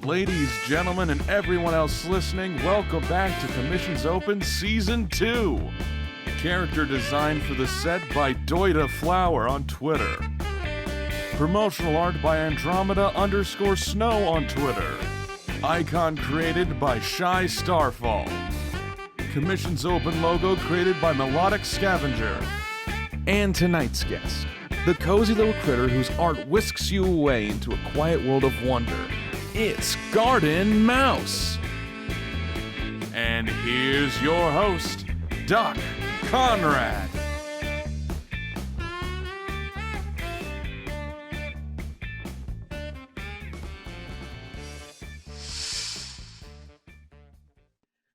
Ladies, gentlemen, and everyone else listening, welcome back to Commissions Open Season 2. Character design for the set by Doida Flower on Twitter. Promotional art by Andromeda_Snow on Twitter. Icon created by Shy Starfall. Commissions Open logo created by Melodic Scavenger. And tonight's guest, the cozy little critter whose art whisks you away into a quiet world of wonder. It's Garden Mouse. And here's your host, Doc Conrad.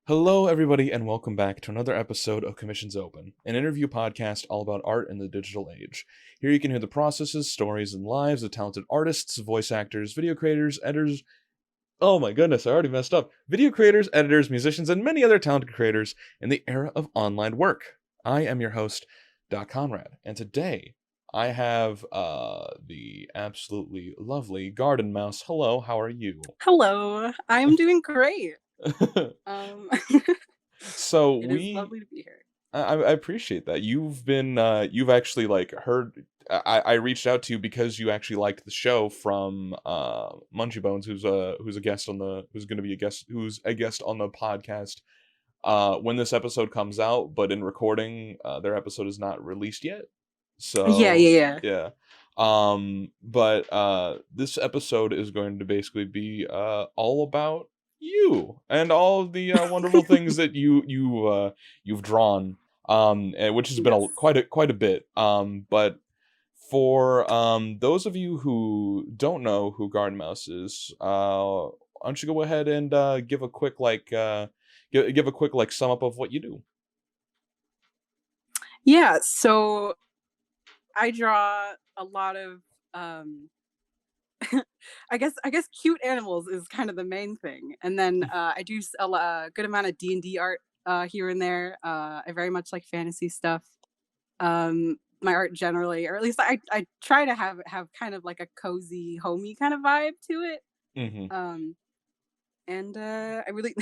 Hello, everybody, and welcome back to another episode of Commissions Open, an interview podcast all about art in the digital age. Here you can hear the processes, stories, and lives of talented artists, voice actors, video creators, editors. Oh my goodness, I already messed up. Video creators, editors, musicians, and many other talented creators in the era of online work. I am your host, Doc Conrad, and today I have the absolutely lovely Garden Mouse. Hello, how are you? Hello, I'm doing great. So It is lovely to be here. I appreciate that. You've been you've actually heard. I reached out to you because you actually liked the show from Munchie Bones, who's a guest on the who's a guest on the podcast when this episode comes out, but in recording their episode is not released yet. So yeah. But this episode is going to basically be all about you and all of the wonderful things that you've drawn, which has been quite a bit. But for those of you who don't know who Garden Mouse is, why don't you go ahead and give a quick give a quick sum up of what you do? Yeah, so I draw a lot of I guess cute animals is kind of the main thing, and then I do a good amount of D&D art here and there. I very much like fantasy stuff. My art generally, or at least I try to have kind of like a cozy, homey kind of vibe to it. Mm-hmm. And I really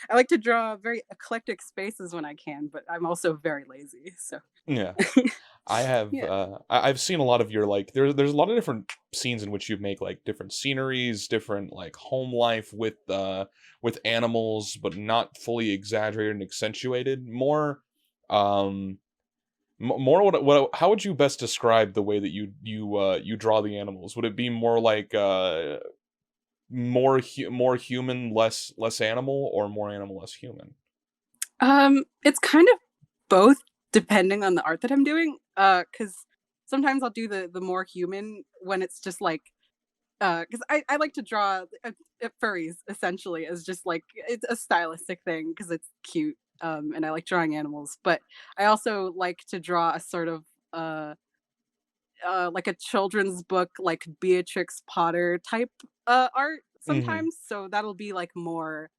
I like to draw very eclectic spaces when I can, but I'm also very lazy. So Yeah. I have yeah. I've seen a lot of your there's a lot of different scenes in which you make different sceneries, different home life with animals, but not fully exaggerated and accentuated. More more what how would you best describe the way that you draw the animals? Would it be more more human, less animal, or more animal, less human? It's kind of both depending on the art that I'm doing. Because sometimes I'll do the more human when it's just because I like to draw furries essentially as just it's a stylistic thing because it's cute. And I like drawing animals, but I also like to draw a sort of like a children's book, like Beatrix Potter type art Mm-hmm. sometimes. So that'll be more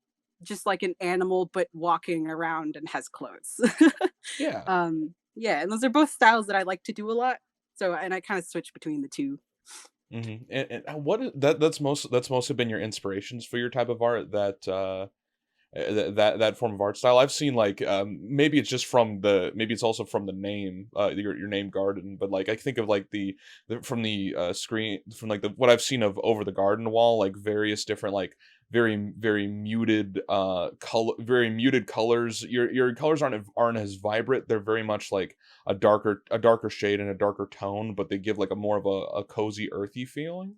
just like an animal, but walking around and has clothes. Yeah. Yeah, and those are both styles that I like to do a lot. So, and I kind of switch between the two. Mm-hmm. And what is, that's mostly been your inspirations for your type of art, that form of art style. I've seen maybe it's just maybe it's also from the name, your name Garden, but I think of the from the screen, from the what I've seen of Over the Garden Wall, various different very muted very muted colors. Your colors aren't as vibrant. They're very much a darker shade and a darker tone, but they give a more of a cozy, earthy feeling.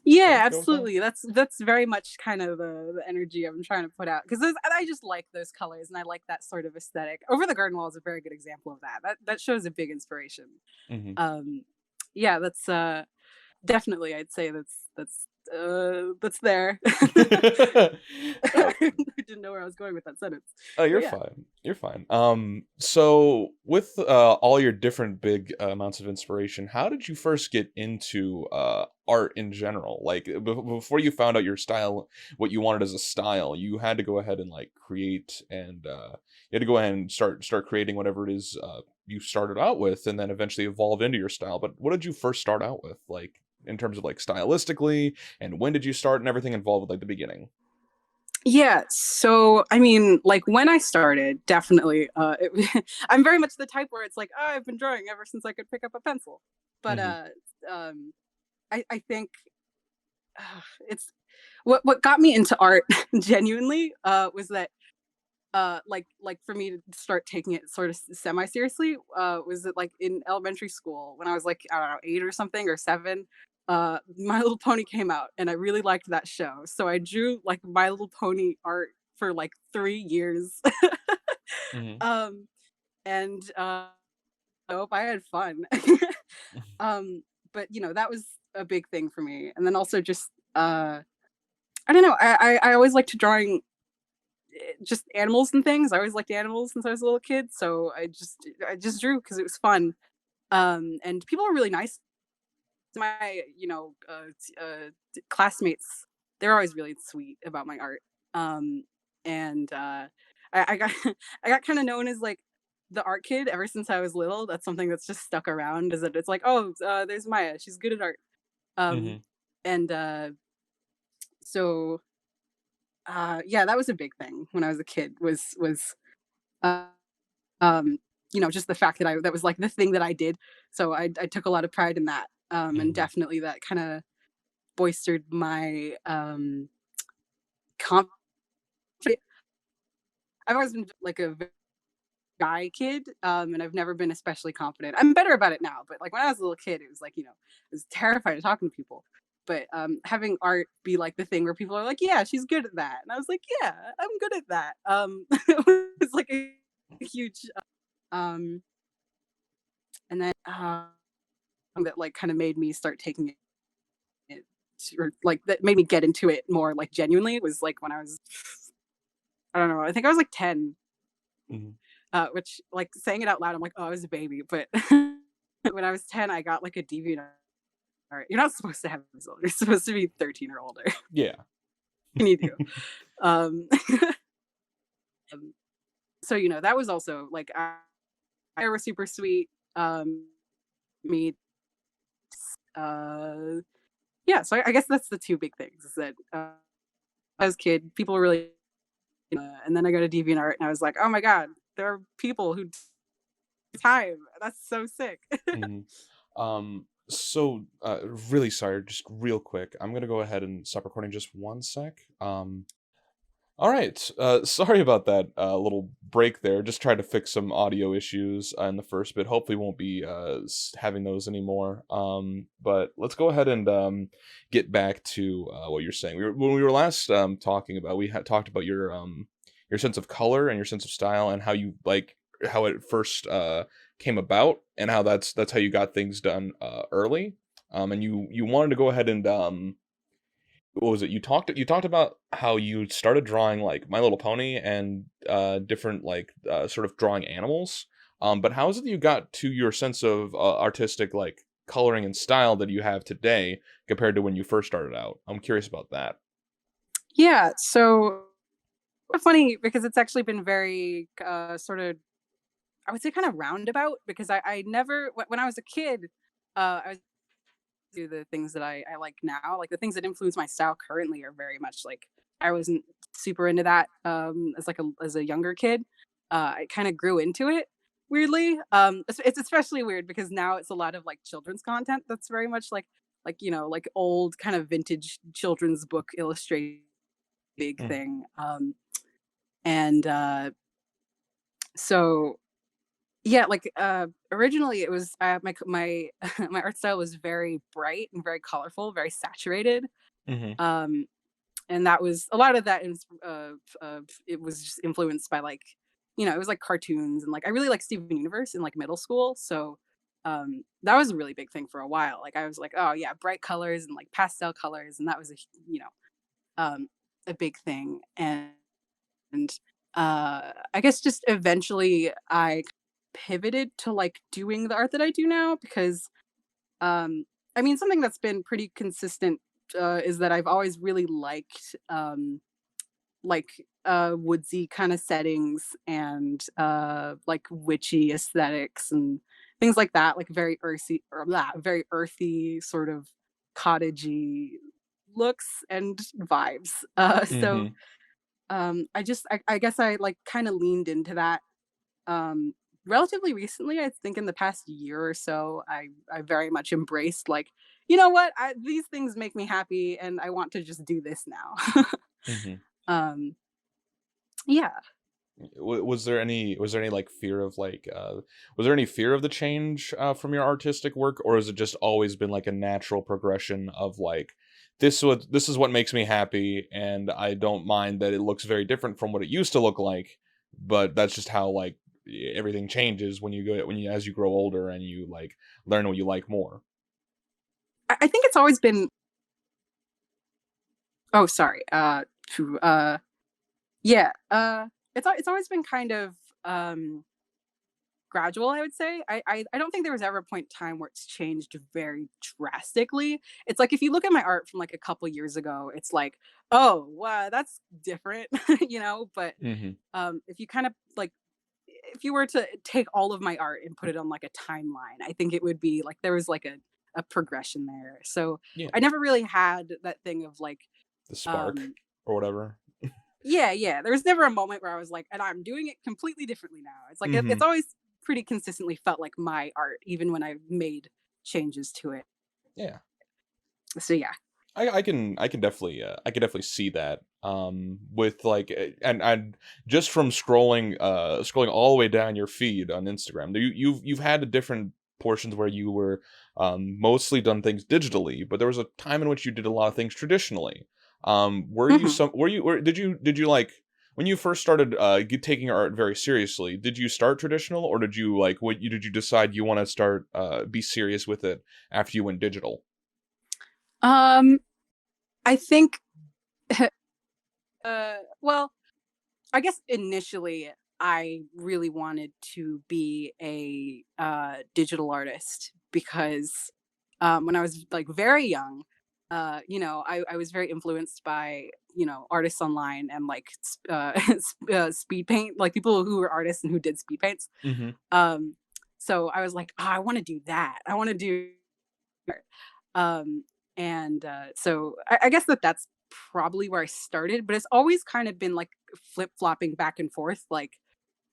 Yeah, absolutely. That's very much kind of the energy I'm trying to put out because I just like those colors and I like that sort of aesthetic. Over the Garden Wall is a very good example of that. That shows a big inspiration. Hmm. Yeah, that's definitely I'd say that's there. Oh, I didn't know where I was going with that sentence. oh, you're But yeah. fine. You're fine. So with all your different big amounts of inspiration, how did you first get into art in general? Before you found out your style, what you wanted as a style, you had to go ahead and create, and you had to go ahead and start creating whatever it is you started out with, and then eventually evolve into your style. But what did you first start out with? in terms of like stylistically, and when did you start and everything involved with like the beginning? Yeah, so I mean, like when I started, definitely, I'm very much the type where it's like, oh, I've been drawing ever since I could pick up a pencil. But Mm-hmm. um, I think it's what got me into art genuinely was that like for me to start taking it sort of semi seriously was that like in elementary school when I was like I don't know 8 or something or 7. My Little Pony came out and I really liked that show, so I drew like My Little Pony art for like 3 years. Mm-hmm. um and I hope I had fun. um but that was a big thing for me, and then also just I don't know, I always liked drawing just animals and things. I always liked animals since I was a little kid, so I just drew because it was fun. And people are really nice. My classmates, they're always really sweet about my art. And I got I got kind of known as like the art kid ever since I was little. That's something that's just stuck around. Is that it's like, oh, there's Maya. She's good at art. Um, Mm-hmm. and so yeah, that was a big thing when I was a kid. Was uh, um, just the fact that that was like the thing that I did. So I took a lot of pride in that. And Mm-hmm. definitely that kind of boistered my confidence. I've always been like a guy kid, and I've never been especially confident. I'm better about it now, but like when I was a little kid, it was like, I was terrified of talking to people. But having art be like the thing where people are like, yeah, she's good at that. And I was like, yeah, I'm good at that. It was like a huge um and then that like kind of made me start taking it, or like that made me get into it more like genuinely was like when I was, I don't know, I think I was like 10. Mm-hmm. Which like saying it out loud I'm like, oh, I was a baby, but when I was 10 I got like a DeviantArt. You're not supposed to have this old, you're supposed to be 13 or older. Yeah. Can you do um um, so that was also like I was super sweet. Me uh yeah, so I guess that's the two big things is that as a kid people really and then I go to DeviantArt and I was like, oh my god, there are people who time, that's so sick. Mm-hmm. So really sorry, just real quick. I'm gonna go ahead and stop recording just one sec. All right. Sorry about that little break there. Just tried to fix some audio issues in the first bit. Hopefully, won't be having those anymore. But let's go ahead and get back to what you're saying. When we were last talking about, we had talked about your sense of color and your sense of style and how you like how it first came about and how that's how you got things done early. And you wanted to go ahead and what was it? You talked about how you started drawing like My Little Pony and different like sort of drawing animals. But how is it that you got to your sense of artistic like coloring and style that you have today compared to when you first started out? I'm curious about that. Yeah, so funny because it's actually been very sort of, I would say kind of roundabout, because I never when I was a kid, I was do the things that I like now. Like the things that influence my style currently are very much like I wasn't super into that as like as a younger kid. I kind of grew into it weirdly. It's especially weird because now it's a lot of like children's content that's very much like like old kind of vintage children's book illustrated big Mm-hmm. thing. And so yeah, like originally it was my my art style was very bright and very colorful, very saturated. Mm-hmm. Um and that was a lot of that is it was just influenced by like it was like cartoons, and like I really like Steven Universe in like middle school. So that was a really big thing for a while. Like I was like, oh yeah, bright colors and like pastel colors, and that was um a big thing. And I guess just eventually I pivoted to like doing the art that I do now because I mean something that's been pretty consistent is that I've always really liked like woodsy kind of settings and like witchy aesthetics and things like that, like very earthy or blah, very earthy sort of cottagey looks and vibes. So Mm-hmm. I guess I like kind of leaned into that um relatively recently. I think in the past year or so, I very much embraced like, you know what, these things make me happy and I want to just do this now. Mm-hmm. um yeah. Was there any like fear of like was there any fear of the change from your artistic work, or has it just always been like a natural progression of like this is what makes me happy, and I don't mind that it looks very different from what it used to look like, but that's just how like everything changes when you go when you as you grow older and you like learn what you like more. I think it's always been, oh sorry, yeah, it's always been kind of gradual, I would say. I don't think there was ever a point in time where it's changed very drastically. It's like if you look at my art from like a couple years ago, it's like, oh wow, that's different, you know. But Mhm. if you kind of like, if you were to take all of my art and put it on like a timeline, I think it would be like there was like a progression there. So Yeah, I never really had that thing of like, the spark um, or whatever. yeah, yeah. There was never a moment where I was like, and I'm doing it completely differently now. It's like it's Mhm. always pretty consistently felt like my art, even when I've made changes to it. Yeah. So yeah. I can definitely see that with like and just from scrolling all the way down your feed on Instagram, you've had different portions where you were mostly done things digitally, but there was a time in which you did a lot of things traditionally. Were you Hmm. some were you or did you like when you first started taking your art very seriously, did you start traditional, or did you like what you did you decide you want to start be serious with it after you went digital? Um, I think, well, I guess initially I really wanted to be a digital artist because when I was like very young, you know, I was very influenced by, you know, artists online and like speed paint, like people who were artists and who did speed paints. Mhm. Um, so I was like, oh, I want to do that. I want to do um, and so I guess that's probably where I started, but it's always kind of been like flip flopping back and forth. Like,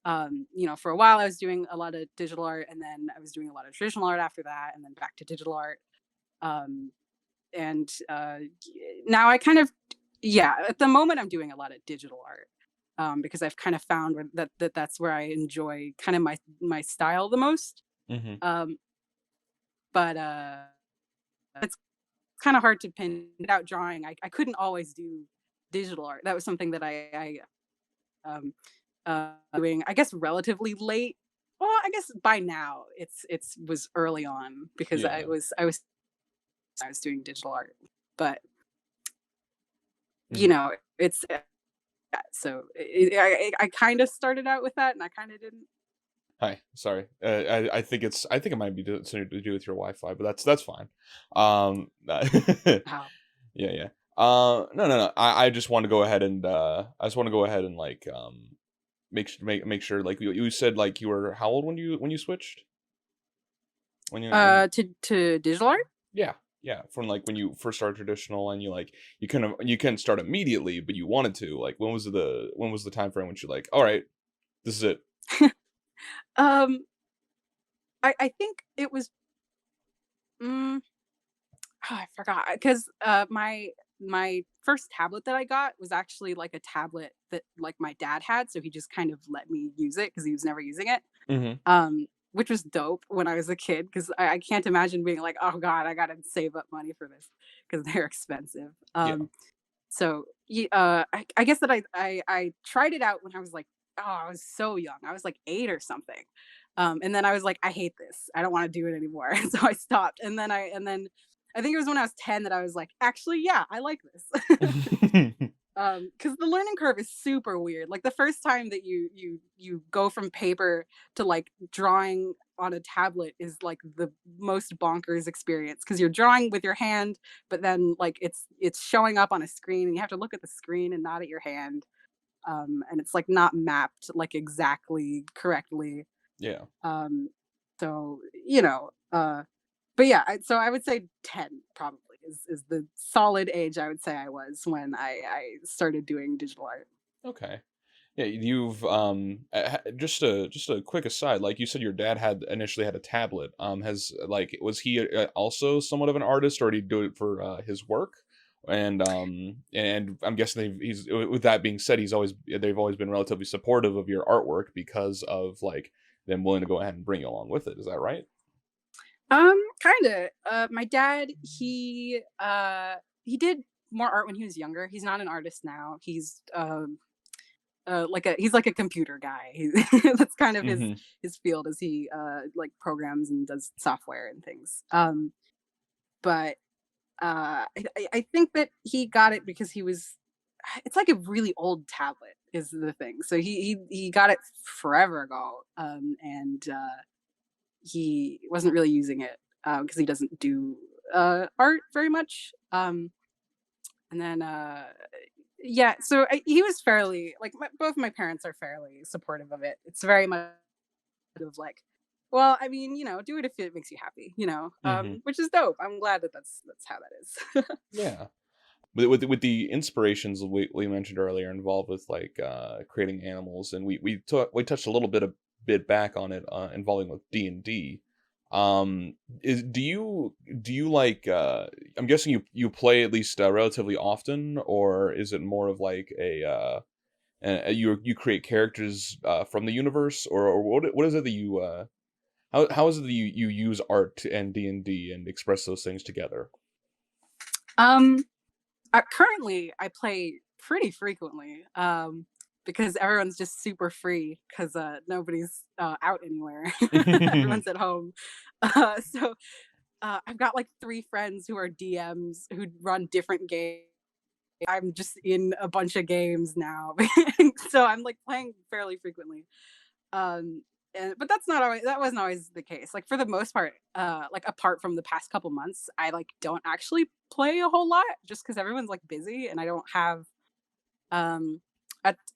you know, for a while I was doing a lot of digital art, and then I was doing a lot of traditional art after that, and then back to digital art. Um, and now I kind of, yeah, at the moment I'm doing a lot of digital art. Because I've kind of found that's where I enjoy kind of my style the most. Mhm. Um, but it's kind of hard to pin it out drawing. I couldn't always do digital art. That was something that um doing, I guess, relatively late. Well, I guess by now it's was early on because Yeah. I was doing digital art, but you Mhm. know it's so I kind of started out with that and I kind of didn't. Hi, sorry. I think it might be something to do with your Wi-Fi, but that's fine. Um, yeah, How? yeah. No, no, no. I just want to go ahead and I just want to go ahead and like make sure like you said like you were how old when you switched when you To digital art. yeah, yeah, from like when you first started traditional and you couldn't start immediately, but you wanted to, like when was the time frame when you're like, all right, this is it. um, I think it was. Mm, oh, I forgot because my first tablet that I got was actually like a tablet that like my dad had, so he just kind of let me use it because he was never using it. Mm-hmm. Which was dope when I was a kid because I can't imagine being like, oh god, I gotta save up money for this because they're expensive. Yeah. So I guess that I tried it out when I was like, oh, I was so young. I was like 8 or something. And then I was like, I hate this. I don't want to do it anymore. So I stopped. And then I think it was when I was 10 that I was like, actually, yeah, I like this. Because the learning curve is super weird. Like the first time that you go from paper to like drawing on a tablet is like the most bonkers experience because you're drawing with your hand, but then like it's showing up on a screen and you have to look at the screen and not at your hand. And it's like not mapped like exactly correctly. Yeah. Um, so you know, but yeah, so I would say 10 probably. is the solid age I would say I was when I started doing digital art. Okay. Yeah, you've just a quick aside. Like you said, your dad had initially had a tablet. Has like was he also somewhat of an artist, or did he do it for his work? And I'm guessing he's with that being said, they've always been relatively supportive of your artwork because of like them willing to go ahead and bring you along with it. Is that right? Kinda. My dad, he did more art when he was younger. He's not an artist now. He's like a computer guy. That's kind of Hmm. his field, as he like programs and does software and things. But I think that he got it because he was. It's like a really old tablet is the thing. So he got it forever ago, and he wasn't really using it because he doesn't do art very much. And then yeah, so he was fairly like both my parents are fairly supportive of it. It's very much of like, well, I mean, do it if it makes you happy, Hmm. which is dope. I'm glad that that's how that is. Yeah. With the inspirations we mentioned earlier involved with like creating animals, and we touched a bit back on it involving with D&D. Is do you like I'm guessing you play at least relatively often, or is it more of like you create characters from the universe, or what is it that you how is it that you use art and D&D and express those things together? um, Currently, I play pretty frequently because everyone's just super free because nobody's out anywhere. Everyone's at home. So I've got like three friends who are DMs who run different games. I'm just in a bunch of games now, so I'm like playing fairly frequently. Um, but that wasn't always the case. Like for the most part, like apart from the past couple months, I like don't actually play a whole lot just because everyone's like busy and I don't have um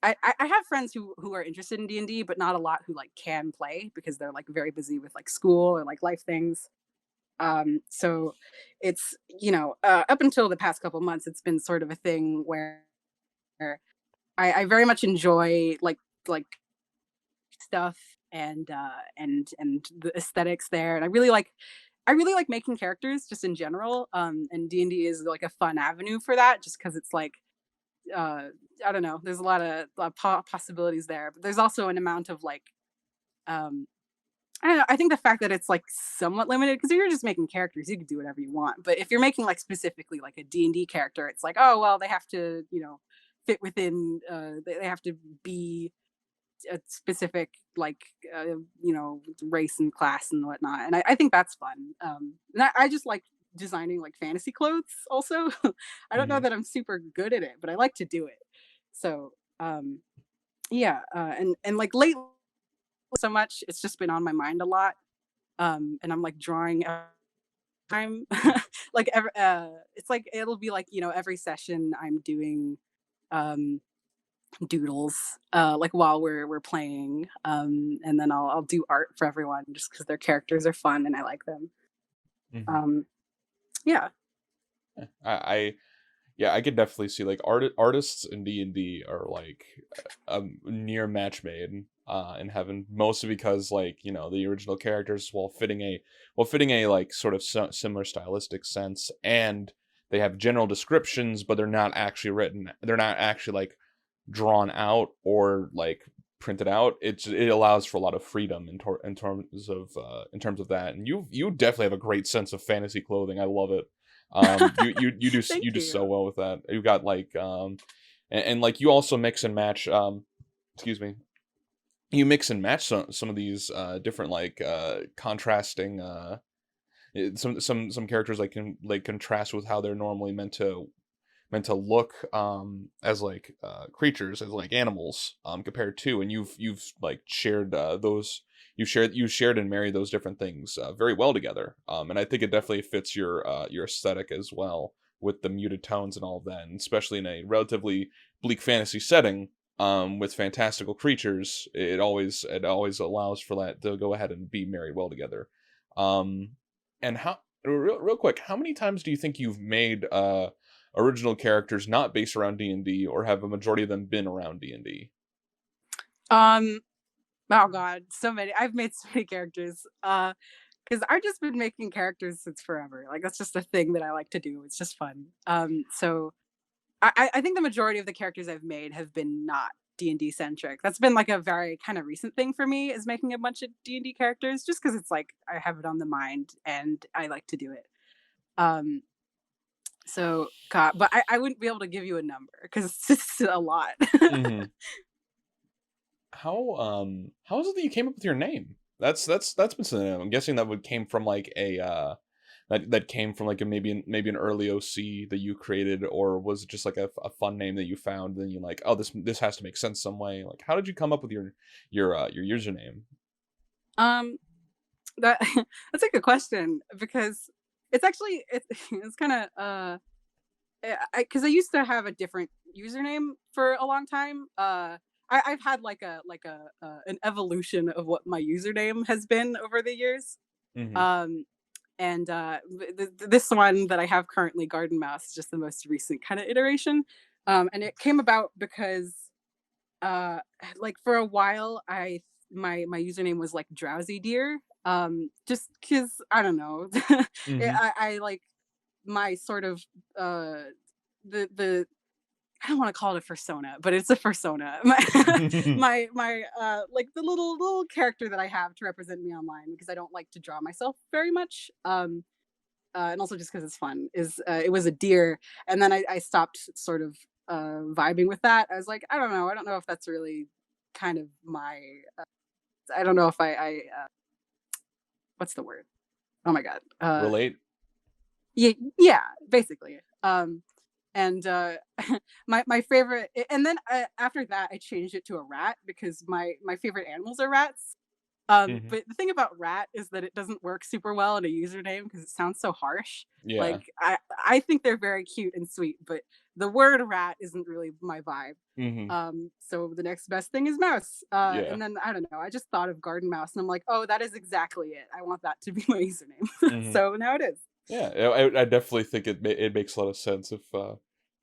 I have friends who are interested in D&D, but not a lot who like can play because they're like very busy with like school or like life things. So it's up until the past couple months, it's been sort of a thing where I very much enjoy like stuff and the aesthetics there, and I really like making characters just in general. And D&D is like a fun avenue for that, just because it's like uh, I don't know. There's a lot of possibilities there, but there's also an amount of like um, I don't know. I think the fact that it's like somewhat limited because if you're just making characters, you can do whatever you want. But if you're making like specifically like a D&D character, it's like, oh well, they have to fit within. They have to be a specific like race and class and whatnot. And I think that's fun. And I just like designing like fantasy clothes. Also, I don't know Hmm. that I'm super good at it, but I like to do it. So yeah, and like lately so much, it's just been on my mind a lot. And I'm like drawing time like it's like it'll be like every session I'm doing um doodles like while we're playing, and then I'll do art for everyone just because their characters are fun and I like them. Hmm. um yeah. I Yeah, I could definitely see like artists in D&D are like a near match made in heaven, mostly because like the original characters, while fitting a like sort of similar stylistic sense, and they have general descriptions, but they're not actually like drawn out or like printed out. It allows for a lot of freedom in terms of that, and you definitely have a great sense of fantasy clothing. I love it. Thank You do so you. well with that. You got like and like you also mix and match excuse me, you mix and match some of these different like contrasting some characters like can like contrast with how they're normally meant to look as like creatures, as like animals, compared to, and you've like shared those you shared and married those different things very well together, and I think it definitely fits your aesthetic as well, with the muted tones and all of that, and especially in a relatively bleak fantasy setting, with fantastical creatures, it always allows for that to go ahead and be married well together. um and Real quick, how many times do you think you've made original characters not based around D&D, or have a majority of them been around D&D? Um, oh god, so many. I've made so many characters. Because I've just been making characters since forever. Like that's just a thing that I like to do. It's just fun. So I think the majority of the characters I've made have been not D&D centric. That's been like a very kind of recent thing for me, is making a bunch of D&D characters, just because it's like I have it on the mind and I like to do it. Um, so God, but I wouldn't be able to give you a number because it's just a lot. Hmm. How is it that you came up with your name? That's been something. I'm guessing that would came from like a that came from like a maybe an early OC that you created, or was it just like a fun name that you found, and then you're like, oh, this has to make sense some way. Like, how did you come up with your username? um, that that's a good question because it's actually it's kind of because I used to have a different username for a long time. I've had like a an evolution of what my username has been over the years. Hmm. Um, and this one that I have currently, Garden Mouse, is just the most recent kind of iteration. And it came about because uh, like for a while, my username was like Drowsy Deer. Just because I don't know, Hmm. I like my sort of uh the I don't want to call it a persona, but it's a persona. My like the little character that I have to represent me online, because I don't like to draw myself very much. And also just because it's fun, is it was a deer, and then I stopped sort of vibing with that. I was like, I don't know if that's really kind of my. I don't know if what's the word? Oh my god. Relate. Yeah, yeah, basically. And my favorite, and then after that I changed it to a rat because my favorite animals are rats. Hmm. But the thing about rat is that it doesn't work super well in a username because it sounds so harsh. Like Yeah. I think they're very cute and sweet, but the word rat isn't really my vibe. Hmm. So the next best thing is mouse. Yeah. And then I don't know, I just thought of garden mouse and I'm like, oh, that is exactly it. I want that to be my username. Hmm. So now it is. Yeah, I definitely think it makes a lot of sense if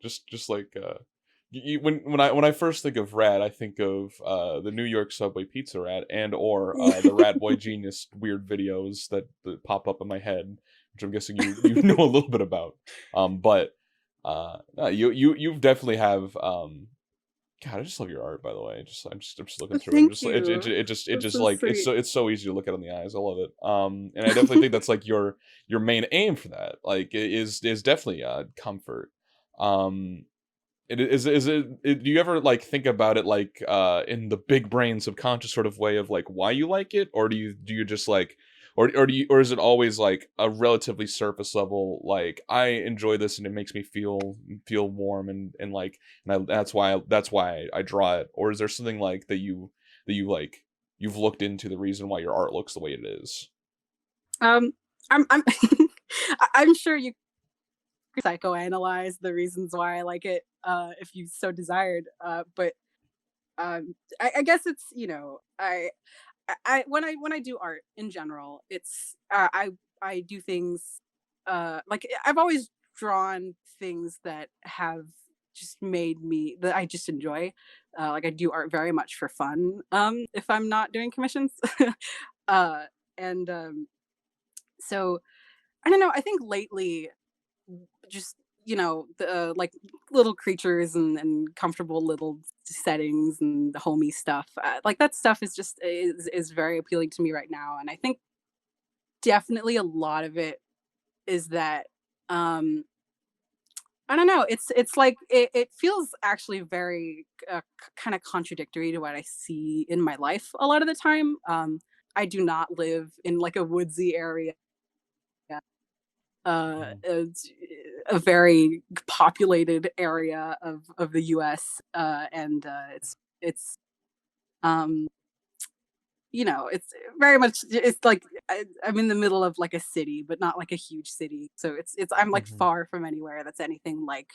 just like when I first think of rat, I think of the New York subway pizza rat, and or the Rat Boy Genius weird videos that pop up in my head, which I'm guessing you know a little bit about. But no, you've definitely have God, I just love your art, by the way. I'm just looking through it. I'm Thank just like you. it That's just so like sweet. it's so easy to look at on the eyes. I love it. And I definitely think that's like your main aim for that. Like is definitely comfort. Um, do you ever like think about it like in the big brain subconscious sort of way of like why you like it, or do you just like or is it always like a relatively surface level, like I enjoy this and it makes me feel warm and like that's why I draw it, or is there something like that you like you've looked into the reason why your art looks the way it is? Um, I'm I'm sure you could psychoanalyze the reasons why I like it, if you so desired. But I guess it's, when I do art in general, it's I do things like I've always drawn things that have just made me that I just enjoy. Like I do art very much for fun. If I'm not doing commissions, uh, and so I don't know. I think lately, just the like little creatures and comfortable little settings and the homey stuff. Like that stuff is very appealing to me right now, and I think definitely a lot of it is that um I don't know. It's like it feels actually very kind of contradictory to what I see in my life a lot of the time. I do not live in like a woodsy area, Mhm. it's a very populated area of the US, and it's um it's very much it's like I'm in the middle of like a city, but not like a huge city. So it's I'm like Mhm. far from anywhere that's anything like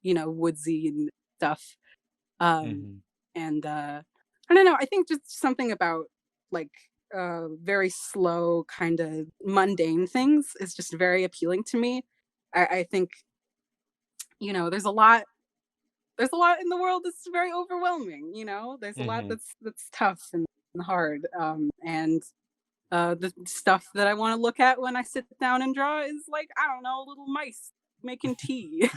woodsy and stuff. Um, Mhm. and I don't know. I think just something about like very slow, kind of mundane things is just very appealing to me. I think, there's a lot in the world that's very overwhelming. There's a lot Mm-hmm. that's tough and hard. And the stuff that I want to look at when I sit down and draw is like, I don't know, little mice making tea.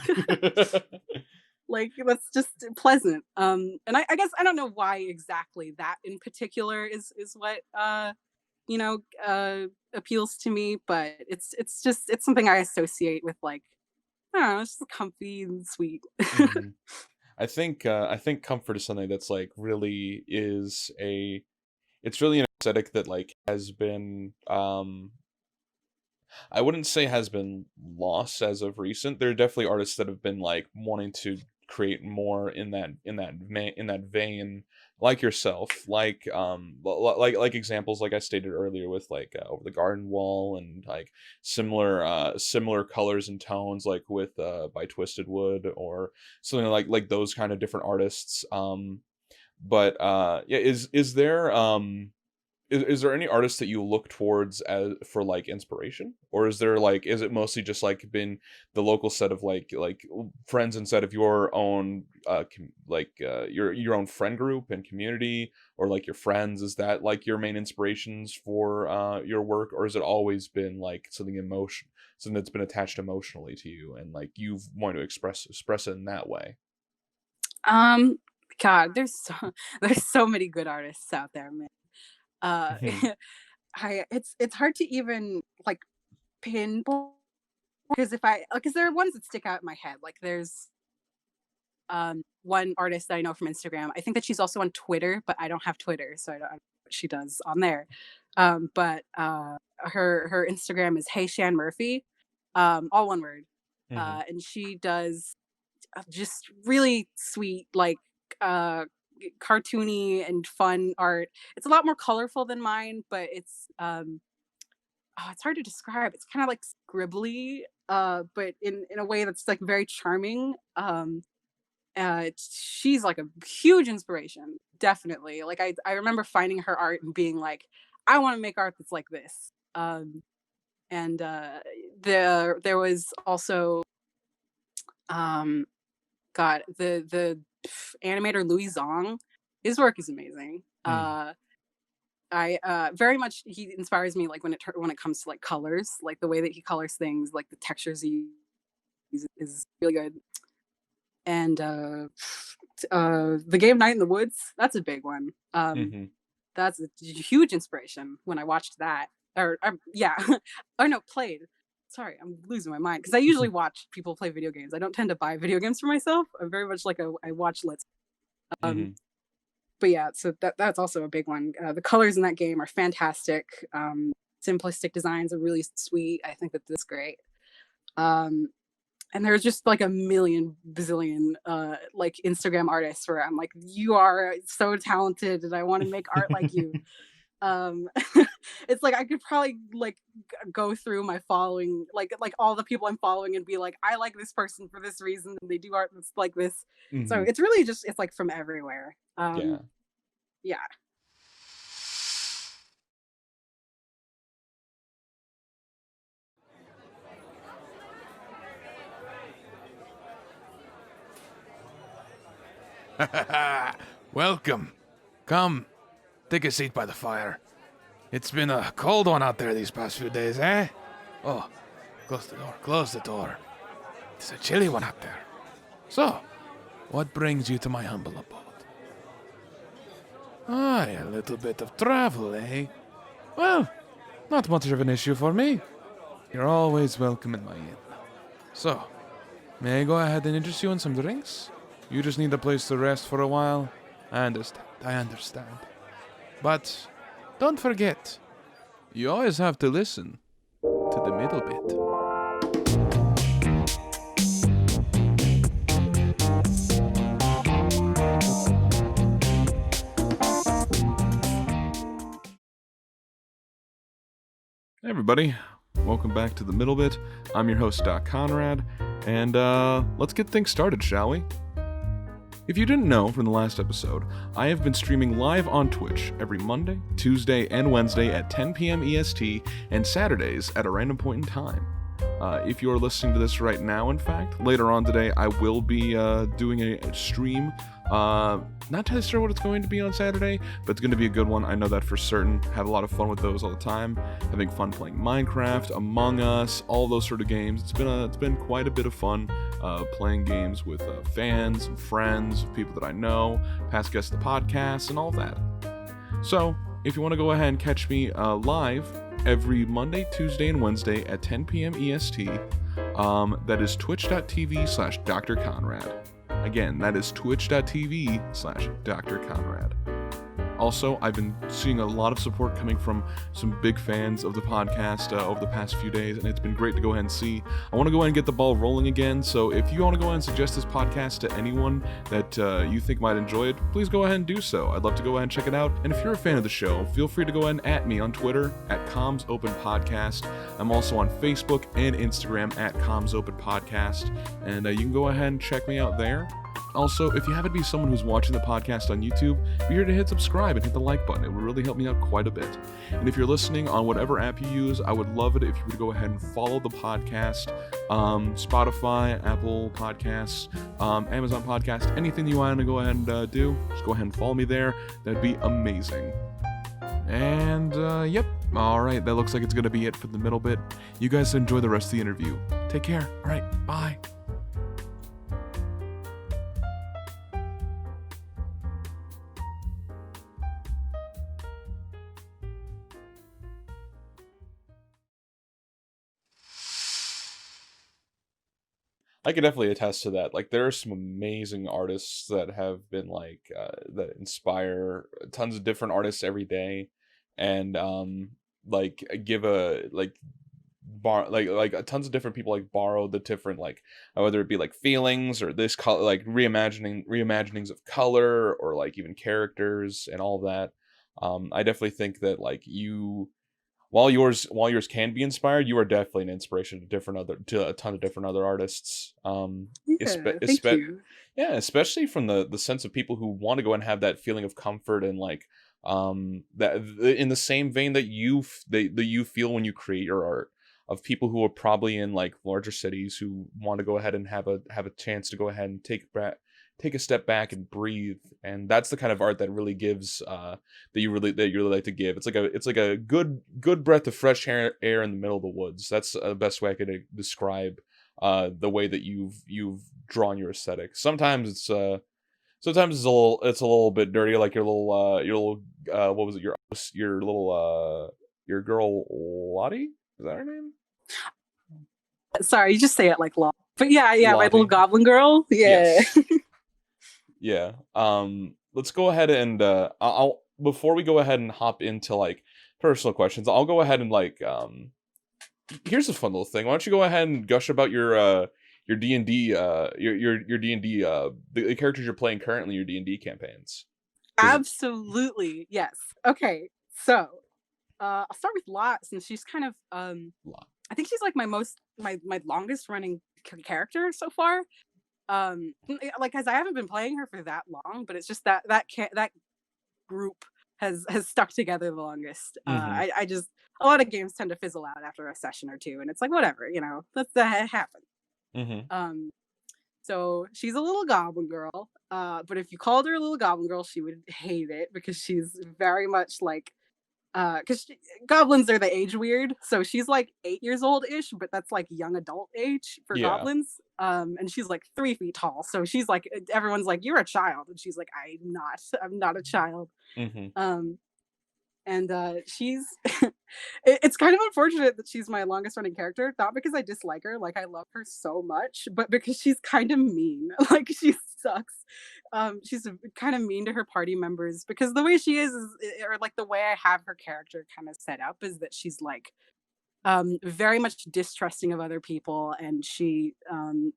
Like, that's just pleasant. And I guess I don't know why exactly that in particular is what you know appeals to me, but it's something I associate with, like, I don't know, it's just comfy and sweet. hmm I think comfort is something that's like really is a it's really an aesthetic that like has been I wouldn't say has been lost as of recent. There are definitely artists that have been like wanting to create more in that vein, like yourself, like like examples like I stated earlier with like Over the Garden Wall and like similar colors and tones like with by Twisted Wood or something like those kind of different artists. But yeah, is there is there any artists that you look towards as for like inspiration, or is there like is it mostly just like been the local set of friends instead of your own your own friend group and community, or like your friends, is that like your main inspirations for your work, or has it always been like something that's been attached emotionally to you and like you've wanted to express it in that way? um God, there's so many good artists out there, man. uh Mhm, it's hard to even like pinpoint, because there are ones that stick out in my head. Like, there's one artist that I know from Instagram. I think that she's also on Twitter, but I don't have Twitter, so I don't know what she does on there. But her Instagram is Hey Shan Murphy, all one word. mhm, And she does just really sweet, like, uh cartoony and fun art. It's a lot more colorful than mine, but it's hard to describe. It's kind of like scribbly, but in a way that's like very charming. She's like a huge inspiration, definitely. Like, I remember finding her art and being like, I want to make art that's like this. And there was also, um God, the animator Louis Zong. His work is amazing. mm, I very much, he inspires me, like, when it comes to like colors, like the way that he colors things, like the textures he uses is really good. And the game Night in the Woods, that's a big one. mhm. That's a huge inspiration when I watched that. Or yeah, or no, played. Sorry, I'm losing my mind because I usually watch people play video games. I don't tend to buy video games for myself. I'm very much like I watch Let's. Um, Mhm. but yeah, so that's also a big one. The colors in that game are fantastic. Simplistic designs are really sweet. I think that this is great. Um, and there's just like a million bazillion like Instagram artists where I'm like, you are so talented and I want to make art like you. um it's like I could probably like go through my following, like all the people I'm following, and be like, I like this person for this reason and they do art that's like this. So Mhm. it's really just, it's like from everywhere. Yeah. Yeah. Welcome. Come, take a seat by the fire. It's been a cold one out there these past few days, eh? Oh, close the door, close the door. It's a chilly one out there. So, what brings you to my humble abode? Aye, a little bit of travel, eh? Well, not much of an issue for me. You're always welcome in my inn. So, may I go ahead and interest you in some drinks? You just need a place to rest for a while. I understand, I understand. But don't forget, you always have to listen to the middle bit. Hey everybody, welcome back to the Middle Bit. I'm your host Doc Conrad, and let's get things started, shall we? If you didn't know from the last episode, I have been streaming live on Twitch every Monday, Tuesday, and Wednesday at 10 p.m. EST, and Saturdays at a random point in time. If you're listening to this right now, in fact, later on today, I will be doing a stream. Not entirely sure what it's going to be on Saturday, but it's going to be a good one. I know that for certain. Have a lot of fun with those all the time. Having fun playing Minecraft, Among Us, all those sort of games. It's been quite a bit of fun playing games with fans and friends, people that I know, past guests of the podcast, and all of that. So, if you want to go ahead and catch me live every Monday, Tuesday, and Wednesday at 10 p.m. EST, that is twitch.tv/Dr. Conrad. Again, that is twitch.tv/Dr. Conrad. Also, I've been seeing a lot of support coming from some big fans of the podcast over the past few days, and it's been great to go ahead and see. I want to go ahead and get the ball rolling again, so if you want to go ahead and suggest this podcast to anyone that you think might enjoy it, please go ahead and do so. I'd love to go ahead and check it out. And if you're a fan of the show, feel free to go ahead and at me on Twitter at CommsOpenPodcast. I'm also on Facebook and Instagram at CommsOpenPodcast, and you can go ahead and check me out there. Also, if you happen to be someone who's watching the podcast on YouTube, be sure to hit subscribe and hit the like button. It would really help me out quite a bit. And if you're listening on whatever app you use, I would love it if you would go ahead and follow the podcast. Spotify, Apple Podcasts, Amazon Podcast, anything you want to go ahead and do, just go ahead and follow me there. That'd be amazing. And, yep. Alright, that looks like it's going to be it for the middle bit. You guys enjoy the rest of the interview. Take care. Alright, bye. I could definitely attest to that. Like, there are some amazing artists that have been that inspire tons of different artists every day, and give a tons of different people borrow the different whether it be feelings or this color, reimaginings of color, or even characters and all that. I definitely think that While yours can be inspired, you are definitely an inspiration to a ton of different other artists. Thank you. Yeah, especially from the sense of people who want to go and have that feeling of comfort and that in the same vein that you feel when you create your art, of people who are probably in larger cities who want to go ahead and have a chance to go ahead and take a step back and breathe. And that's the kind of art that really gives that you really like to give. It's like a good breath of fresh air in the middle of the woods. That's the best way I could describe the way that you've drawn your aesthetic. Sometimes it's a little bit dirty, like your little what was it, your girl Lottie? Is that her name? Sorry, you just say it like law. But yeah, Lottie. my little goblin girl. Yeah. Yes. Yeah. Let's go ahead and I'll before we go ahead and hop into personal questions, I'll go ahead and here's a fun little thing. Why don't you go ahead and gush about your D&D your D&D the characters you're playing currently, your D&D campaigns. Absolutely. Yes. Okay. So, I'll start with Lot, since she's kind of Lot. I think she's my longest running character so far. Because I haven't been playing her for that long, but it's just that group has stuck together the longest. Mm-hmm. I just, a lot of games tend to fizzle out after a session or two, and it's whatever, that happen. Mm-hmm. So she's a little goblin girl, but if you called her a little goblin girl, she would hate it, because she's very much because goblins are the age weird, so she's 8 years old ish, but that's young adult age for goblins. And she's 3 feet tall, so she's everyone's you're a child, and she's I'm not a child. Mm-hmm. And she's it's kind of unfortunate that she's my longest running character, not because I dislike her, I love her so much, but because she's kind of mean. She sucks. She's kind of mean to her party members, because the way she is or the way I have her character kind of set up is that she's very much distrusting of other people, and she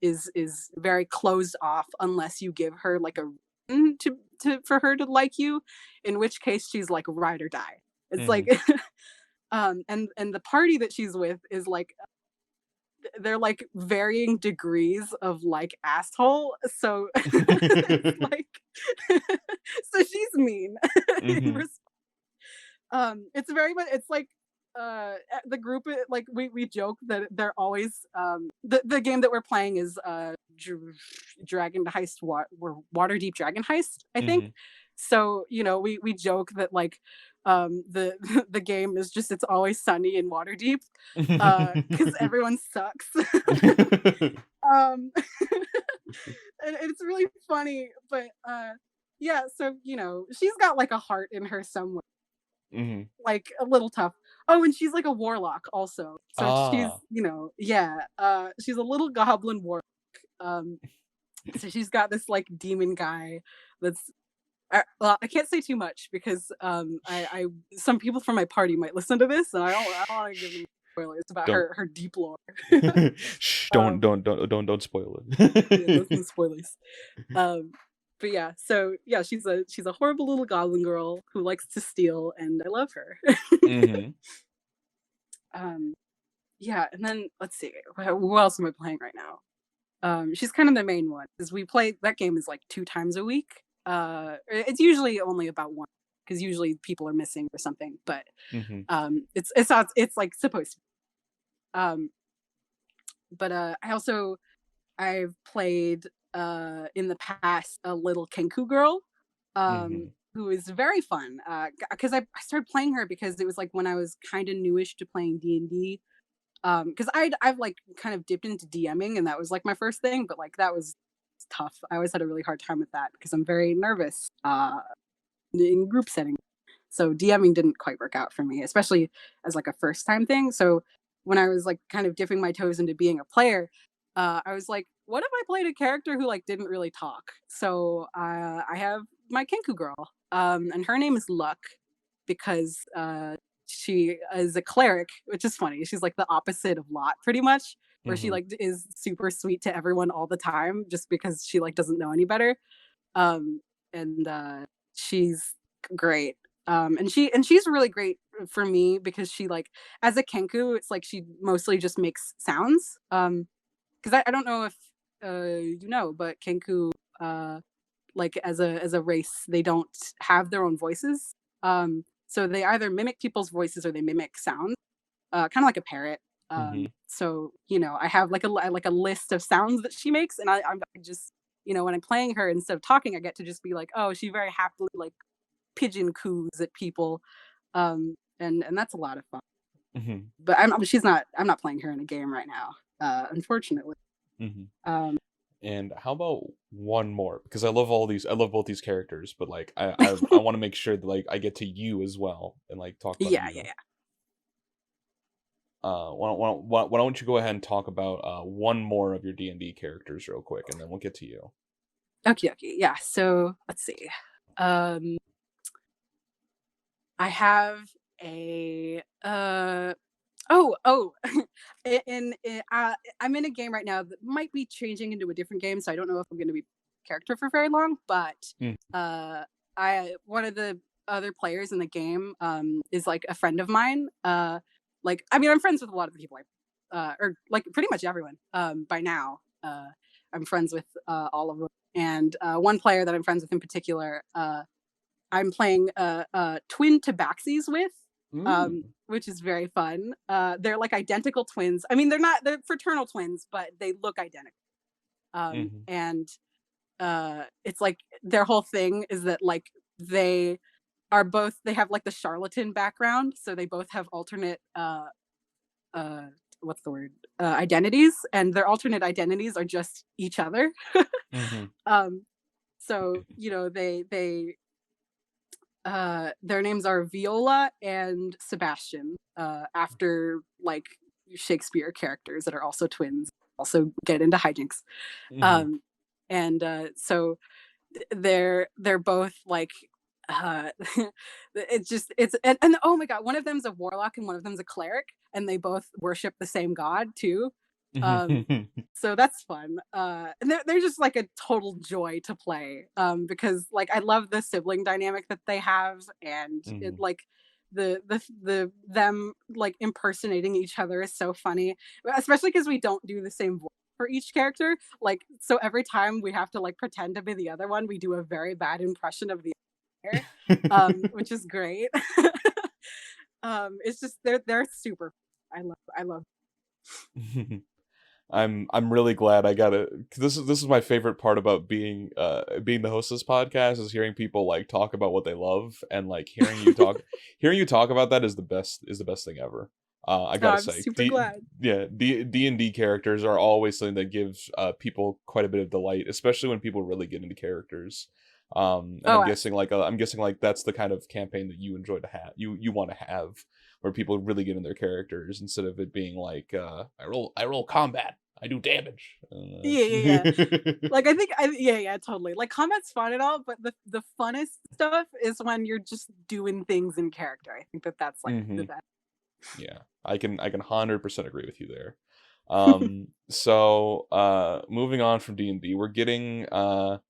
is very closed off unless you give her a reason for her to like you, in which case she's ride or die. It's and the party that she's with is they're like varying degrees of like asshole. So it's like so she's mean. in Mhm. res- it's very much it's like the group like we joke that they're always the game that we're playing is Dragon Heist Water Deep Dragon Heist, I think. Mhm. So, we joke that like the the game is just it's always sunny in Waterdeep because everyone sucks. um and it's really funny, but yeah, so she's got like a heart in her somewhere, Mhm. like a little tough. Oh, and she's like a warlock also. So she's, Ah. yeah, she's a little goblin warlock. Um, so she's got this like demon guy that's well, I can't say too much because I some people from my party might listen to this, and I don't want to give them spoilers about Don't. her deep lore. Shh, don't um, don't don't don't don't spoil yeah, no, it. no spoilers. Um, but yeah, so yeah, she's a horrible little goblin girl who likes to steal, and I love her. Mhm. um, yeah, and then let's see, who else am I playing right now? She's kind of the main one because we play that game is like 2 times a week. It's usually only about one because usually people are missing or something, but Mhm. it's like supposed to. Um, but I've played in the past a little Kenku girl, Mhm. who is very fun. Because I started playing her because it was like when I was kind of newish to playing D&D. Because I've like kind of dipped into DMing and that was like my first thing, but like that was tough. I always had a really hard time with that because I'm very nervous in group setting. So DMing didn't quite work out for me, especially as like a first time thing. So when I was like kind of dipping my toes into being a player, I was like, what if I played a character who like didn't really talk? So I have my Kenku girl, and her name is Luck because she is a cleric, which is funny. She's like the opposite of Lot, pretty much, where she Mhm. like is super sweet to everyone all the time, just because she like doesn't know any better. Um, and she's great. And she's really great for me because she like as a Kenku, it's like she mostly just makes sounds. Because I don't know if but Kenku like as a race, they don't have their own voices. So they either mimic people's voices or they mimic sounds, kind of like a parrot. Mhm. So I have like a list of sounds that she makes, and I'm just when I'm playing her, instead of talking, I get to just be like, oh, she very happily like pigeon coos at people, and that's a lot of fun. Mhm. But I'm not playing her in a game right now, unfortunately. Mhm. Um, And how about one more? Because I love all these. I love both these characters, but like I want to make sure that like I get to you as well and like talk about yeah, yeah, you. yeah. Why don't you go ahead and talk about one more of your D&D characters real quick, and then we'll get to you. Okay, okay, yeah. So let's see. Um, I have a oh I'm in a game right now that might be changing into a different game, so I don't know if I'm going to be character for very long. But Mm. I one of the other players in the game is like a friend of mine. Like I mean, I'm friends with a lot of the people or like pretty much everyone by now. I'm friends with all of them, and one player that I'm friends with in particular. I'm playing twin tabaxis with, Mm. which is very fun. They're like identical twins. I mean, they're fraternal twins, but they look identical. Mhm. And it's like their whole thing is that like they they have like the charlatan background, so they both have alternate uh what's the word identities, and their alternate identities are just each other. Mhm. um so they their names are Viola and Sebastian, after like Shakespeare characters that are also twins, also get into hijinks. Mhm. Um, and so they're both like it's oh my god, one of them's a warlock and one of them's a cleric, and they both worship the same god too. Um, Mhm. so that's fun. And they're just like a total joy to play because like I love the sibling dynamic that they have, and it Mhm. like the them like impersonating each other is so funny, especially because we don't do the same voice for each character. Like, so every time we have to like pretend to be the other one, we do a very bad impression of the other, which is great. It's just they're super. I love. I'm really glad I got it. This is my favorite part about being the host of this podcast, is hearing people like talk about what they love, and like hearing you talk about that is the best thing ever. I gotta I'm say, super glad. D&D characters are always something that gives people quite a bit of delight, especially when people really get into characters. And Oh, I'm guessing like that's the kind of campaign that you enjoy to have, you want to have, where people really get in their characters instead of it being like I roll combat, I do damage. yeah. Like I think yeah, totally. Like combat's fun and all, but the funnest stuff is when you're just doing things in character. I think that's like the best. Yeah, I can 100% agree with you there. So moving on from D&D, we're getting a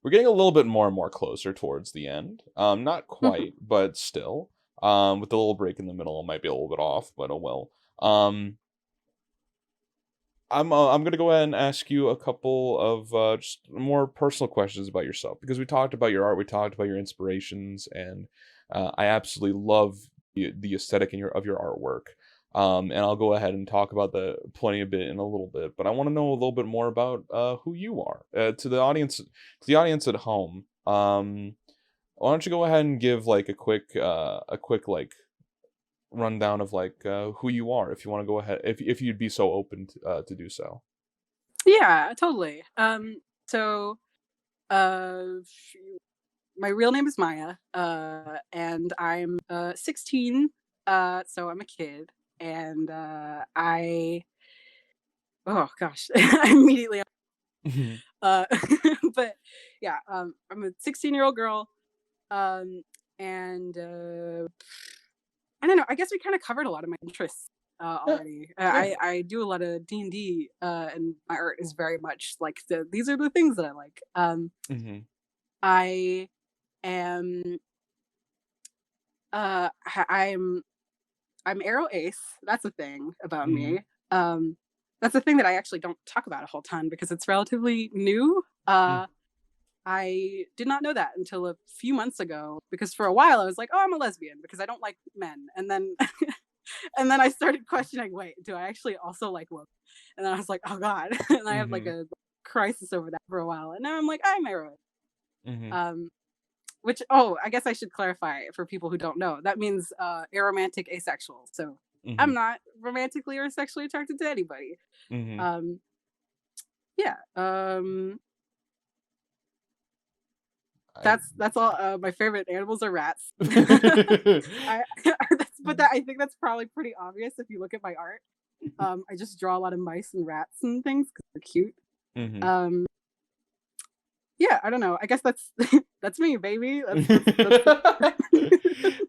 little bit more and more closer towards the end. Not quite, but still. With the little break in the middle, it might be a little bit off, but oh well. I'm gonna go ahead and ask you a couple of just more personal questions about yourself, because we talked about your art, we talked about your inspirations, and I absolutely love the aesthetic of your artwork. And I'll go ahead and talk about the plenty a bit in a little bit, but I want to know a little bit more about who you are, to the audience at home. Why don't you go ahead and give like a quick like rundown of like who you are, if you want to go ahead, if you'd be so open to do so. Yeah, totally. So my real name is Maya, and I'm 16, so I'm a kid, and oh gosh, I immediately but yeah, I'm a 16-year-old girl, and I don't know, I guess we kind of covered a lot of my interests already. I do a lot of D&D, and my art is very much like these are the things that I like. I am I'm Arrow Ace. That's a thing about me. That's a thing that I actually don't talk about a whole ton because it's relatively new. I did not know that until a few months ago, because for a while I was like, oh, I'm a lesbian because I don't like men. And then and then I started questioning, wait, do I actually also like women? And then I was like, oh God. And I have like a crisis over that for a while. And now I'm like, I'm Arrow Ace. Which, I guess I should clarify for people who don't know. That means aromantic asexual. So I'm not romantically or sexually attracted to anybody. That's all. My favorite animals are rats. I think that's probably pretty obvious if you look at my art. I just draw a lot of mice and rats and things because they're cute. Yeah, I don't know. I guess that's that's me, baby. That's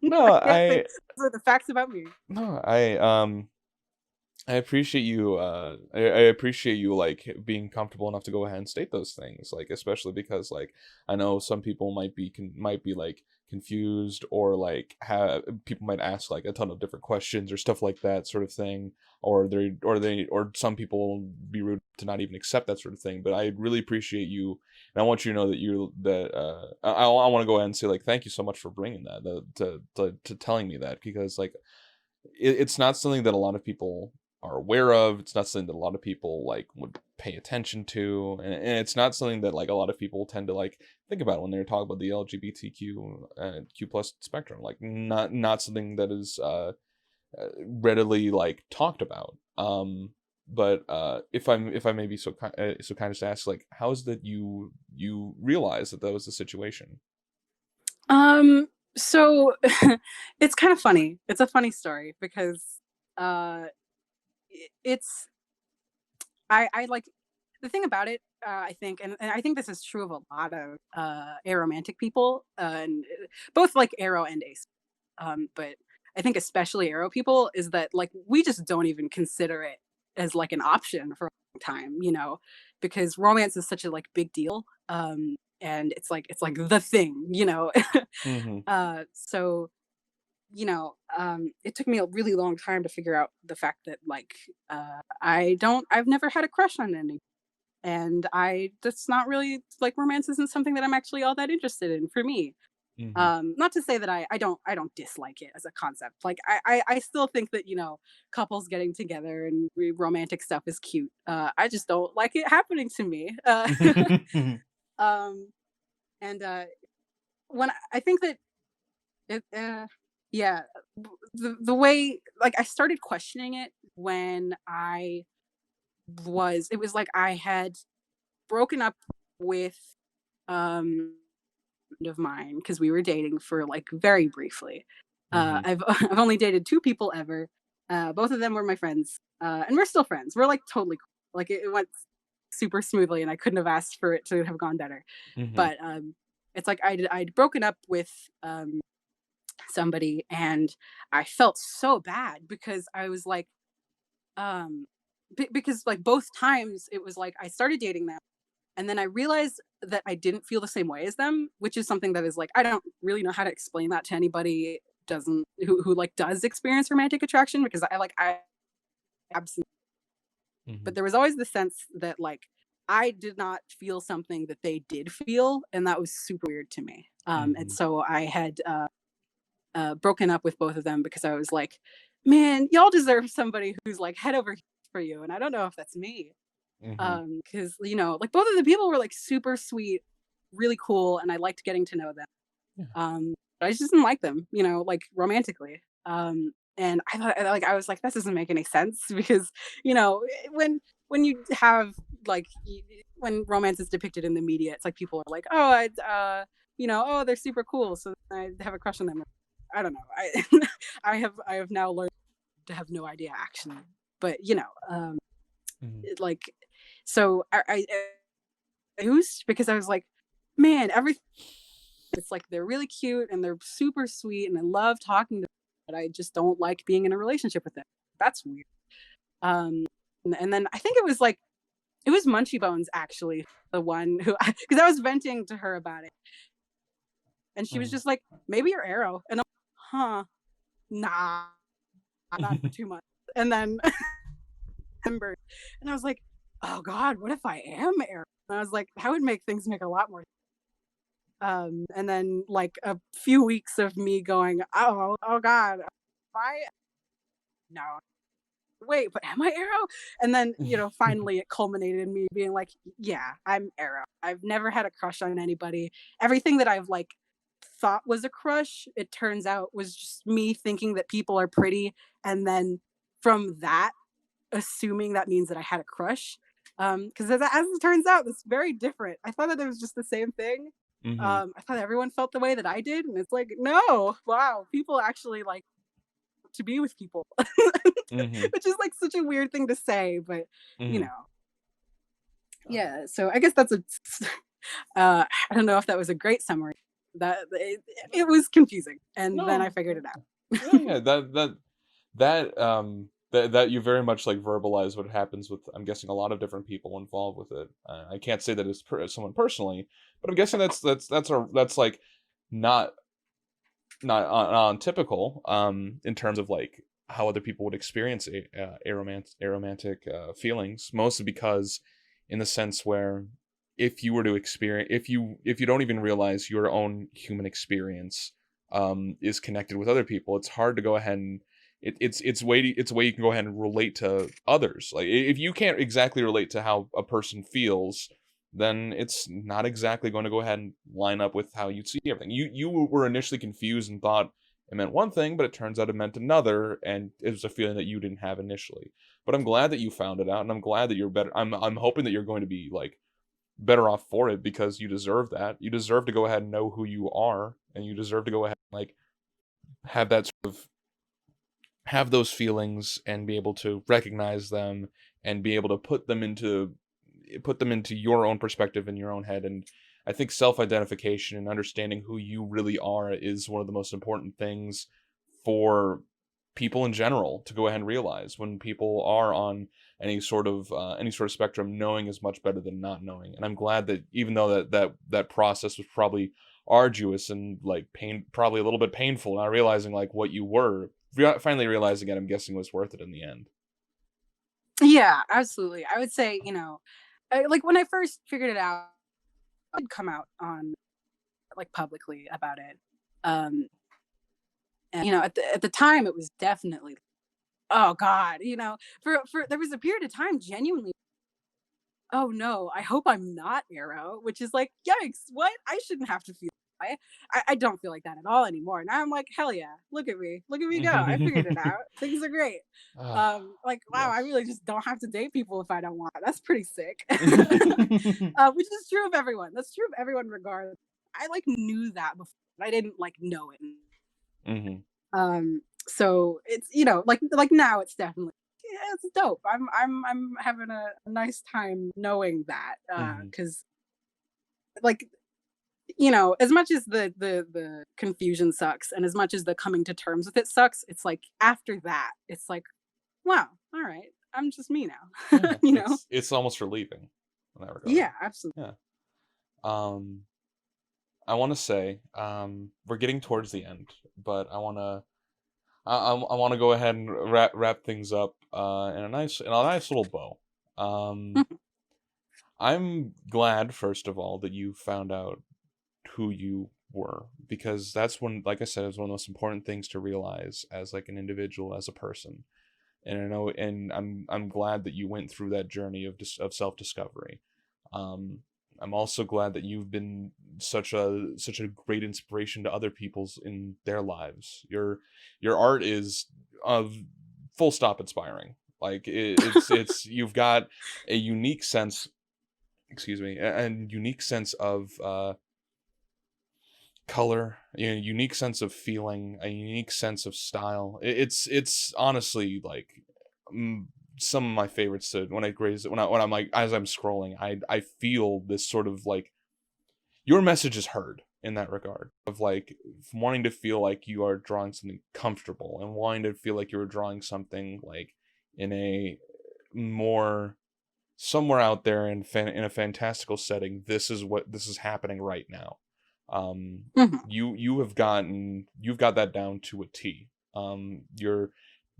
No, those are the facts about me. No, I appreciate you. I appreciate you like being comfortable enough to go ahead and state those things, like especially because like I know some people might be like confused, or like people might ask like a ton of different questions or stuff like that sort of thing, or some people be rude to not even accept that sort of thing. But I really appreciate you, and I want you to know that I want to go ahead and say like thank you so much for bringing that to telling me that, because like it's not something that a lot of people are aware of. It's not something that a lot of people like would pay attention to, and it's not something that like a lot of people tend to like think about when they're talking about the LGBTQ Q plus spectrum. Like not something that is readily like talked about. But if I may be so kind as to ask, like, how is that you realize that was the situation? So it's kind of funny. It's a funny story because it's I like the thing about it. I think, and I think this is true of a lot of aromantic people, and both like Arrow and Ace. But I think especially Arrow people is that like we just don't even consider it as like an option for a long time, because romance is such a like big deal. And it's like the thing, So it took me a really long time to figure out the fact that like I've never had a crush on any, and that's not really like romance isn't something that I'm actually all that interested in for me. Mm-hmm. Not to say that I don't dislike it as a concept. Like I still think that couples getting together and romantic stuff is cute. I just don't like it happening to me. Um, and when I think that it, yeah, the way like I started questioning it when it was like I had broken up with um of mine because we were dating for like very briefly. Mm-hmm. I've only dated two people ever. Both of them were my friends, and we're still friends. We're like totally cool. Like it went super smoothly, and I couldn't have asked for it to have gone better. Mm-hmm. But it's like I'd broken up with somebody, and I felt so bad because I was like, because like both times it was like I started dating them and then I realized that I didn't feel the same way as them, which is something that is like I don't really know how to explain that to anybody doesn't who like does experience romantic attraction because I absolutely, Mm-hmm. but there was always the sense that like I did not feel something that they did feel, and that was super weird to me. And Mm-hmm. so I had broken up with both of them because I was like, man, y'all deserve somebody who's like head over heels for you, and I don't know if that's me. Mm-hmm. Because like both of the people were like super sweet, really cool, and I liked getting to know them. Yeah. But I just didn't like them, like romantically. And I thought like I was like, that doesn't make any sense because when you have like when romance is depicted in the media, it's like people are like, oh, oh, they're super cool, so I have a crush on them. I don't know. I have now learned to have no idea actually, but Mm-hmm. like so I was because I was like, man, everything it's like they're really cute and they're super sweet and I love talking to them, but I just don't like being in a relationship with them. That's weird. And then I think it was Munchie Bones actually, the one who because I was venting to her about it, and she was just like, maybe you're Arrow, and I'm like, huh, nah, not for 2 months, and then and I was like, oh God, what if I am Arrow? And I was like, that would make things make a lot more. And then like a few weeks of me going, oh God, I no, wait, but am I Arrow? And then finally it culminated in me being like, yeah, I'm Arrow. I've never had a crush on anybody. Everything that I've like thought was a crush, it turns out was just me thinking that people are pretty, and then from that assuming that means that I had a crush. Because as it turns out, it's very different. I thought that it was just the same thing. Mm-hmm. I thought everyone felt the way that I did, and it's like, no, wow, people actually like to be with people, Mm-hmm. which is like such a weird thing to say, but you Mm-hmm. know, yeah. So I guess that's a. I don't know if that was a great summary. That it was confusing, and then I No. figured it out. Yeah, that you very much like verbalize what happens with I'm guessing a lot of different people involved with it. I can't say that it's someone personally, but I'm guessing that's like not untypical in terms of like how other people would experience aromantic feelings, mostly because in the sense where if you were to experience if you don't even realize your own human experience is connected with other people, it's hard to go ahead and it's a way you can go ahead and relate to others. Like if you can't exactly relate to how a person feels, then it's not exactly going to go ahead and line up with how you see everything. You were initially confused and thought it meant one thing, but it turns out it meant another, and it was a feeling that you didn't have initially. But I'm glad that you found it out, and I'm glad that you're better. I'm hoping that you're going to be like better off for it because you deserve that. You deserve to go ahead and know who you are, and you deserve to go ahead and like have that sort of have those feelings and be able to recognize them and be able to put them into your own perspective in your own head. And I think self-identification and understanding who you really are is one of the most important things for people in general to go ahead and realize. When people are on any sort of spectrum, knowing is much better than not knowing. And I'm glad that even though that process was probably arduous and like probably a little bit painful, not realizing like what you were, finally realizing it, I'm guessing was worth it in the end. Yeah, absolutely. I would say, like when I first figured it out, I'd come out on like publicly about it. And at the time it was definitely, oh God, for there was a period of time genuinely, oh no, I hope I'm not Arrow, which is like, yikes, what? I shouldn't have to feel that way. I don't feel like that at all anymore. Now I'm like, hell yeah, look at me go. I figured it out. Things are great. Like, wow, I Yes. really just don't have to date people if I don't want. That's pretty sick. Which is true of everyone. That's true of everyone regardless. I like knew that before, but I didn't like know it. Hmm. So it's like now it's definitely, yeah, it's dope. I'm having a nice time knowing that, Hmm. because like, as much as the confusion sucks and as much as the coming to terms with it sucks, it's like after that it's like, wow, all right, I'm just me now. Yeah, you know it's almost relieving in that regard. Yeah, absolutely. Yeah. Um, I want to say, we're getting towards the end, but I want to go ahead and wrap things up in a nice little bow. I'm glad, first of all, that you found out who you were, because that's when, like I said, is one of the most important things to realize as like an individual, as a person. And I know, and I'm glad that you went through that journey of self discovery. Um, I'm also glad that you've been such a great inspiration to other people's in their lives. Your art is of full stop inspiring. Like it's you've got a unique sense, excuse me, a unique sense of color, unique sense of feeling, a unique sense of style. It's honestly like, mm, some of my favorites to when I graze when I'm like, as I'm scrolling, I feel this sort of like your message is heard in that regard of like wanting to feel like you are drawing something comfortable and wanting to feel like you're drawing something like in a more somewhere out there in a fantastical setting. This is happening right now. Mhm. You've got that down to a T. You're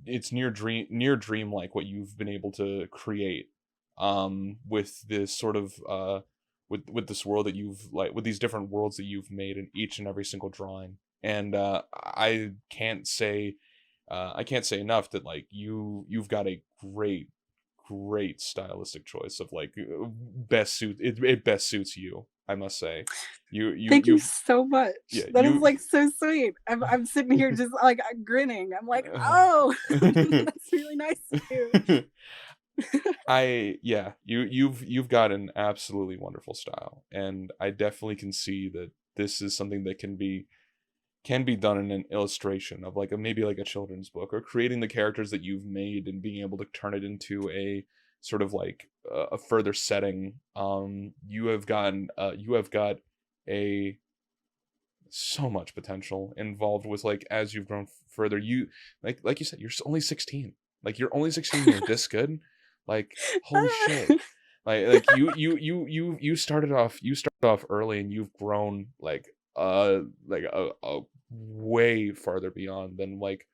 It's near dream like what you've been able to create with this sort of with this world that you've like with these different worlds that you've made in each and every single drawing. And I can't say enough that like you've got a great stylistic choice of like it best suits you, I must say. Thank you You've so much. yeah That is you like so sweet. I'm sitting here just like grinning. I'm like, oh, that's really nice of you. you've got an absolutely wonderful style, and I definitely can see that this is something that can be done in an illustration of like maybe like a children's book, or creating the characters that you've made and being able to turn it into a sort of like a further setting. You have got a so much potential involved with like as you've grown further. You like you said, you're only 16. Like you're only 16, you're this good. Like holy shit. You started off early, and you've grown like a way farther beyond than like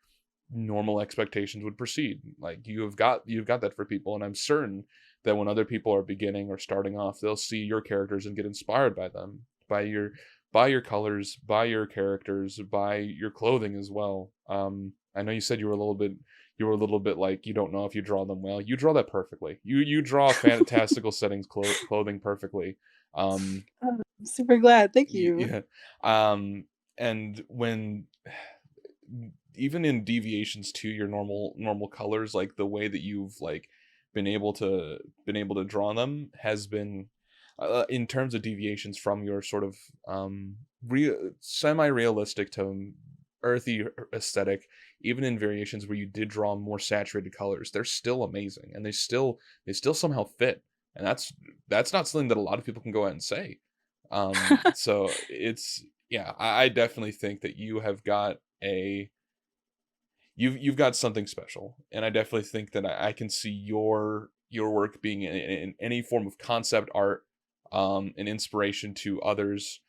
normal expectations would proceed. Like you've got that for people, and I'm certain that when other people are beginning or starting off, they'll see your characters and get inspired by them, by your colors, by your characters, by your clothing as well. I know you said you were a little bit like you don't know if you draw them well. You draw that perfectly. You draw fantastical settings clothing perfectly. Um, I'm super glad. Thank you. yeah. And when even in deviations to your normal colors, like the way that you've like been able to draw them has been in terms of deviations from your sort of semi-realistic to earthy aesthetic, even in variations where you did draw more saturated colors, they're still amazing, and they still somehow fit. And that's not something that a lot of people can go out and say. So it's, yeah, I definitely think that you have got you've got something special, and I definitely think that I can see your work being in any form of concept art, an inspiration to others,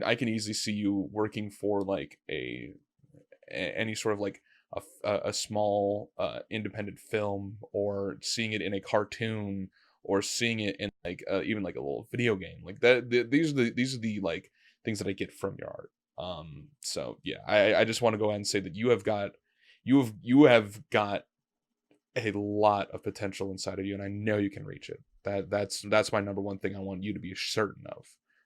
I can easily see you working for like any sort of like a small independent film, or seeing it in a cartoon, or seeing it in like even like a little video game like that. These are the like things that I get from your art. So yeah, I just want to go ahead and say that you have got a lot of potential inside of you, and I know you can reach it. That's my number one thing I want you to be certain of,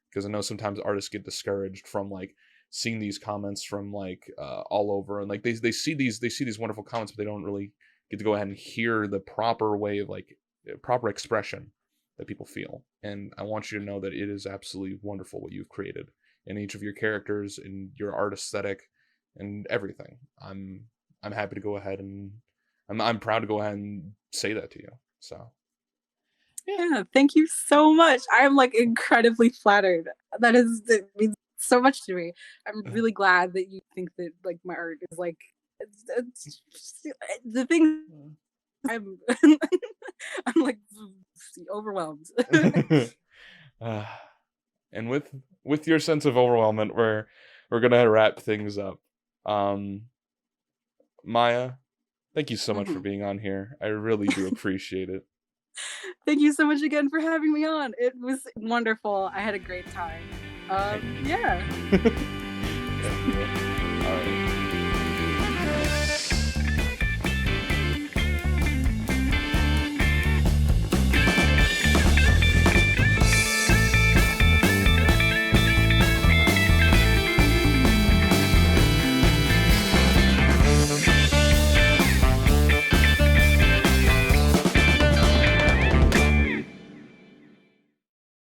because I know sometimes artists get discouraged from like seeing these comments from like all over, and like they see these wonderful comments, but they don't really get to go ahead and hear the proper way of like proper expression that people feel. And I want you to know that it is absolutely wonderful what you've created in each of your characters, in your art aesthetic, and everything. I'm happy to go ahead and I'm proud to go ahead and say that to you. So Yeah, thank you so much. I'm like incredibly flattered. That means so much to me. I'm really glad that you think that like my art is like it's the thing. I'm I'm like overwhelmed. And with your sense of overwhelmment, we're gonna wrap things up. Maya, thank you so much for being on here. I really do appreciate it. Thank you so much again for having me on. It was wonderful. I had a great time. Yeah.